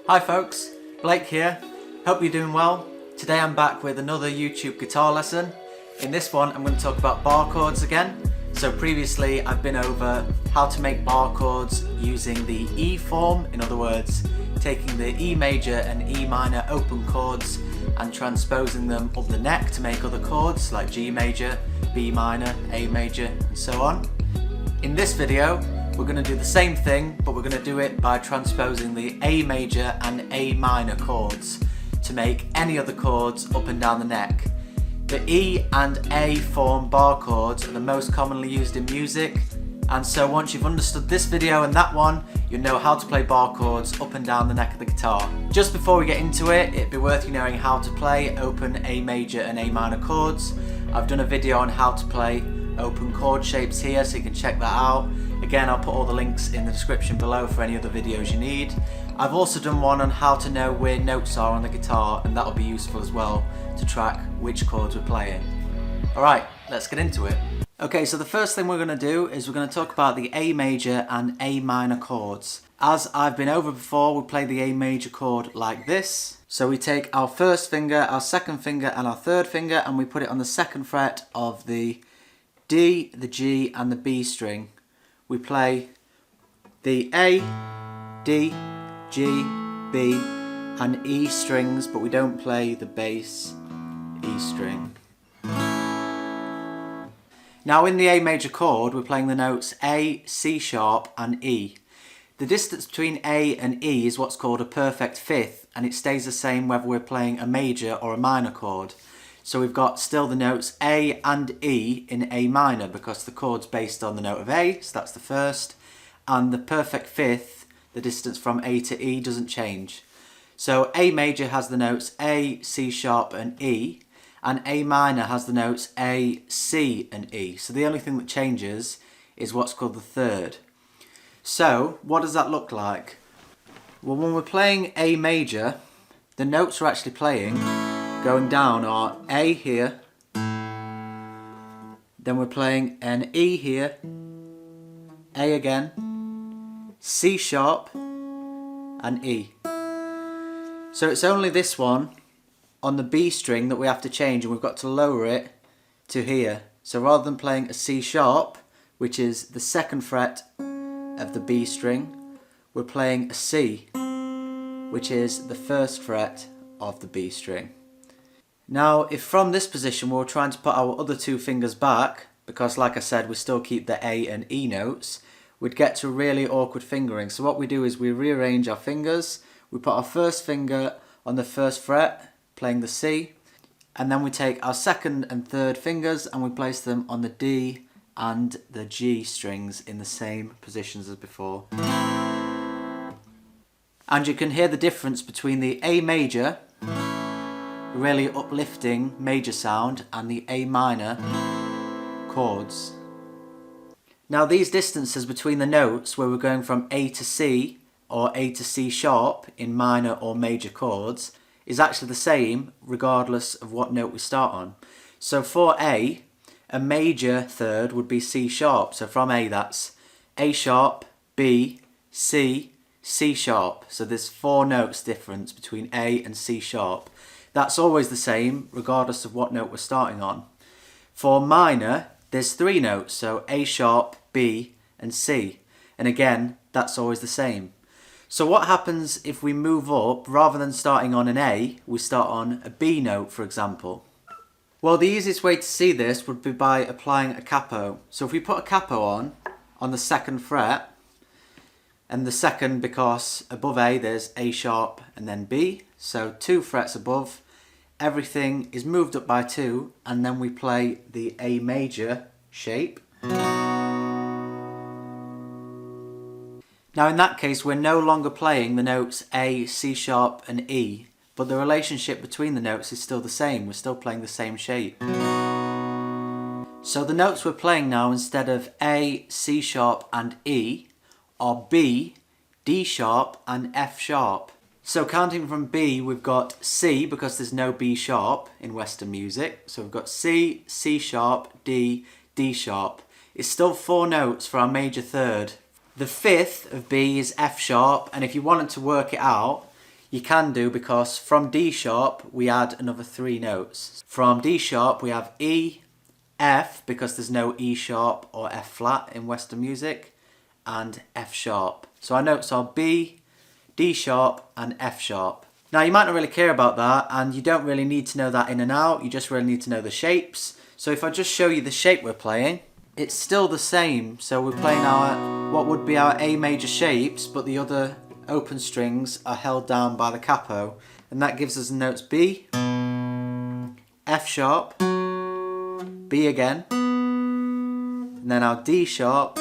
Hi folks, Blake here. Hope you're doing well. Today I'm back with another YouTube guitar lesson. In this one I'm going to talk about bar chords again. So previously I've been over how to make bar chords using the E form, in other words taking the E major and E minor open chords and transposing them up the neck to make other chords like G major, B minor, A major and so on. In this video we're going to do the same thing, but we're going to do it by transposing the A major and A minor chords to make any other chords up and down the neck. The E and A form bar chords are the most commonly used in music, and so once you've understood this video and that one, you'll know how to play bar chords up and down the neck of the guitar. Just before we get into it, it'd be worth you knowing how to play open A major and A minor chords. I've done a video on how to play open chord shapes here, so you can check that out. Again, I'll put all the links in the description below for any other videos you need. I've also done one on how to know where notes are on the guitar, and that'll be useful as well to track which chords we're playing. Alright, let's get into it. Okay, so the first thing we're going to do is we're going to talk about the A major and A minor chords. As I've been over before, we play the A major chord like this. So we take our first finger, our second finger and our third finger, and we put it on the second fret of the D, the G and the B string. We play the A, D, G, B and E strings, but we don't play the bass E string. Now in the A major chord we're playing the notes A, C sharp and E. The distance between A and E is what's called a perfect fifth, and it stays the same whether we're playing a major or a minor chord. So we've got still the notes A and E in A minor because the chord's based on the note of A, so that's the first. And the perfect fifth, the distance from A to E, doesn't change. So A major has the notes A, C sharp and E, and A minor has the notes A, C and E. So the only thing that changes is what's called the third. So what does that look like? Well, when we're playing A major, the notes we're actually playing going down are A here, then we're playing an E here, A again, C sharp and E. So it's only this one on the B string that we have to change, and we've got to lower it to here. So rather than playing a C sharp, which is the second fret of the B string, we're playing a C, which is the first fret of the B string. Now, if from this position we're trying to put our other two fingers back, because like I said we still keep the A and E notes, we'd get to really awkward fingering. So what we do is we rearrange our fingers, we put our first finger on the first fret, playing the C, and then we take our second and third fingers and we place them on the D and the G strings in the same positions as before. And you can hear the difference between the A major, really uplifting major sound, and the A minor chords. Now these distances between the notes where we're going from A to C or A to C sharp in minor or major chords is actually the same regardless of what note we start on. So for A major third would be C sharp. So from A that's A sharp, B, C, C sharp. So there's 4 notes difference between A and C sharp. That's always the same regardless of what note we're starting on. For minor, there's 3 notes, so A sharp, B and C. And again, that's always the same. So what happens if we move up, rather than starting on an A, we start on a B note, for example? Well, the easiest way to see this would be by applying a capo. So if we put a capo on the second fret, and the second because above A there's A sharp and then B, so 2 frets above, everything is moved up by 2, and then we play the A major shape. Now in that case we're no longer playing the notes A, C sharp and E, but the relationship between the notes is still the same, we're still playing the same shape. So the notes we're playing now, instead of A, C sharp and E, are B, D sharp and F sharp. So counting from B, we've got C, because there's no B sharp in Western music. So we've got C, C sharp, D, D sharp. It's still 4 notes for our major third. The fifth of B is F sharp, and if you wanted to work it out, You can do, because from D sharp we add another 3 notes. From D sharp we have E, F, because there's no E sharp or F flat in Western music, and F sharp. So our notes are B, D sharp and F sharp. Now you might not really care about that, and you don't really need to know that in and out, you just really need to know the shapes. So if I just show you the shape we're playing, it's still the same. So we're playing our, what would be our A major shapes, but the other open strings are held down by the capo, and that gives us the notes B, F sharp, B again, and then our D sharp,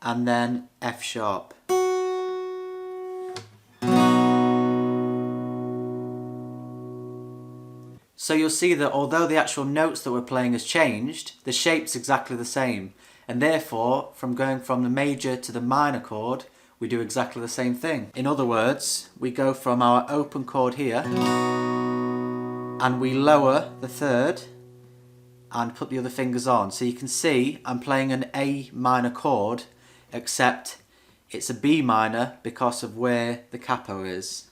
and then F sharp. So you'll see that although the actual notes that we're playing has changed, the shape's exactly the same, and therefore from going from the major to the minor chord we do exactly the same thing. In other words, we go from our open chord here and we lower the third and put the other fingers on. So you can see I'm playing an A minor chord, except it's a B minor because of where the capo is.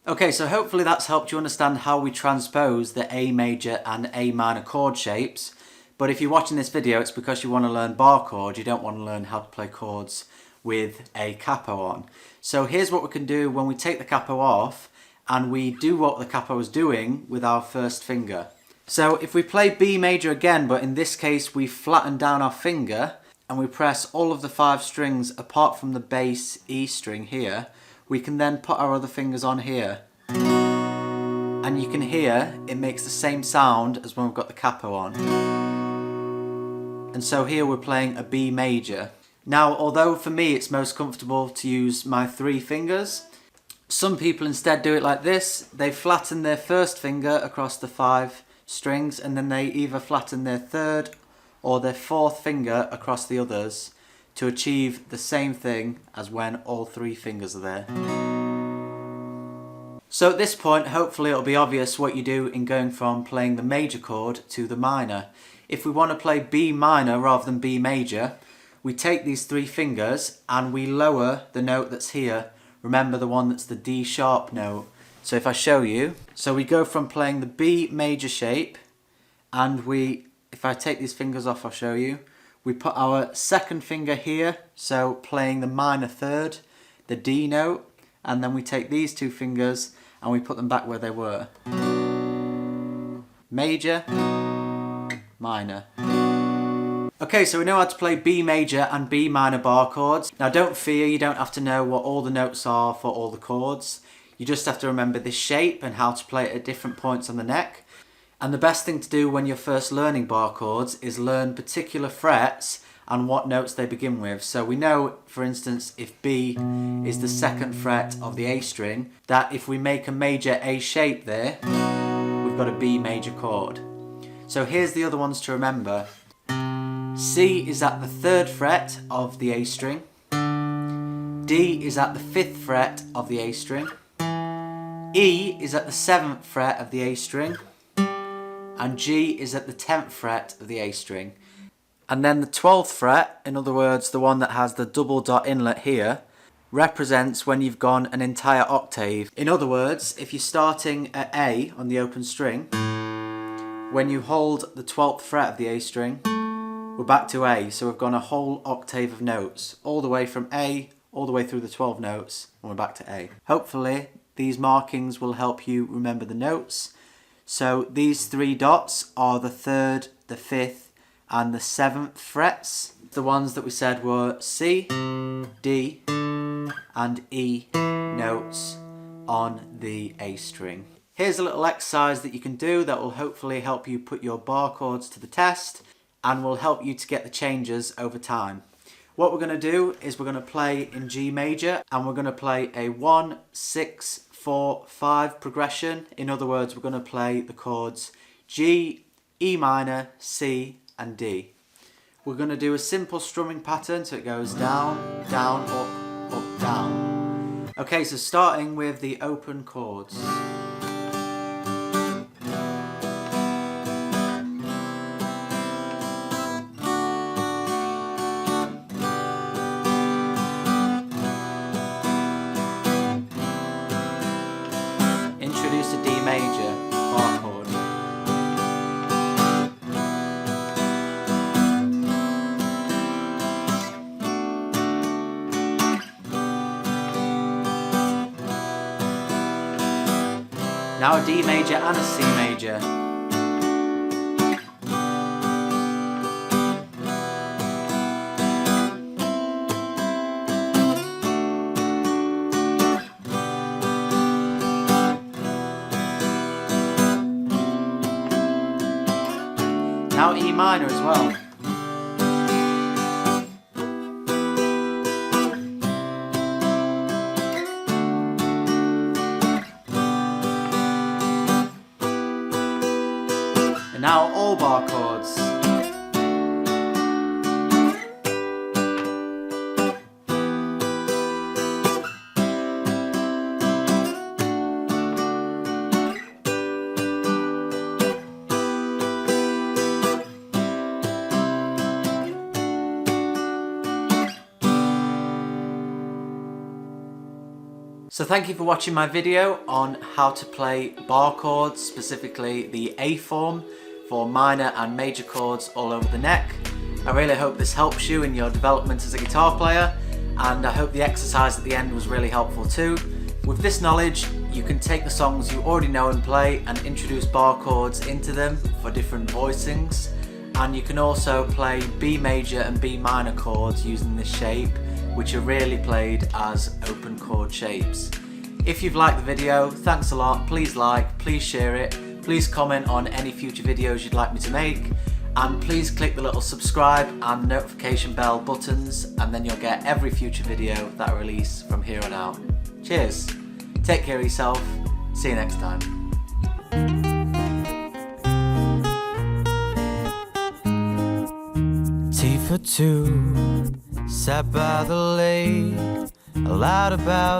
Okay, so hopefully that's helped you understand how we transpose the A major and A minor chord shapes. But if you're watching this video, it's because you want to learn bar chords, you don't want to learn how to play chords with a capo on. So here's what we can do when we take the capo off and we do what the capo is doing with our first finger. So if we play B major again, but in this case we flatten down our finger and we press all of the 5 strings apart from the bass E string here, we can then put our other fingers on here. And you can hear it makes the same sound as when we've got the capo on. And so here we're playing a B major. Now, although for me it's most comfortable to use my 3 fingers, some people instead do it like this. They flatten their first finger across the 5 strings, and then they either flatten their third or their 4th finger across the others to achieve the same thing as when all 3 fingers are there. So at this point, hopefully it'll be obvious what you do in going from playing the major chord to the minor. If we want to play B minor rather than B major, we take these 3 fingers and we lower the note that's here. Remember, the one that's the D sharp note. So if I show you, so we go from playing the B major shape, and if I take these fingers off, I'll show you. We put our 2nd finger here, so playing the minor third, the D note, and then we take these 2 fingers and we put them back where they were. Major, minor. Okay, so we know how to play B major and B minor bar chords. Now don't fear, you don't have to know what all the notes are for all the chords. You just have to remember this shape and how to play it at different points on the neck. And the best thing to do when you're first learning bar chords is learn particular frets and what notes they begin with. So we know, for instance, if B is the 2nd fret of the A string, that if we make a major A shape there, we've got a B major chord. So here's the other ones to remember. C is at the 3rd fret of the A string. D is at the 5th fret of the A string. E is at the 7th fret of the A string. And G is at the 10th fret of the A string. And then the 12th fret, in other words the one that has the double dot inlet here, represents when you've gone an entire octave. In other words, if you're starting at A on the open string, when you hold the 12th fret of the A string, we're back to A, so we've gone a whole octave of notes, all the way from A, all the way through the 12 notes, and we're back to A. Hopefully these markings will help you remember the notes. So these 3 dots are the 3rd, the 5th and the 7th frets. The ones that we said were C, D and E notes on the A string. Here's a little exercise that you can do that will hopefully help you put your bar chords to the test and will help you to get the changes over time. What we're going to do is we're going to play in G major, and we're going to play a 1, 6, 4, 5 progression. In other words, we're going to play the chords G, E minor, C and D. We're going to do a simple strumming pattern, so it goes down, down, up, down. Okay, so starting with the open chords. major bar chord. Now a D major and a C major. Now E minor as well. And now all bar chords. So thank you for watching my video on how to play bar chords, specifically the A form for minor and major chords all over the neck. I really hope this helps you in your development as a guitar player, and I hope the exercise at the end was really helpful too. With this knowledge, you can take the songs you already know and play and introduce bar chords into them for different voicings, and you can also play B major and B minor chords using this shape, which are rarely played as open chord shapes. If you've liked the video, thanks a lot. Please like, please share it, please comment on any future videos you'd like me to make, and please click the little subscribe and notification bell buttons, and then you'll get every future video that I release from here on out. Cheers, take care of yourself, see you next time. Tea for two, sat by the lake, a lot about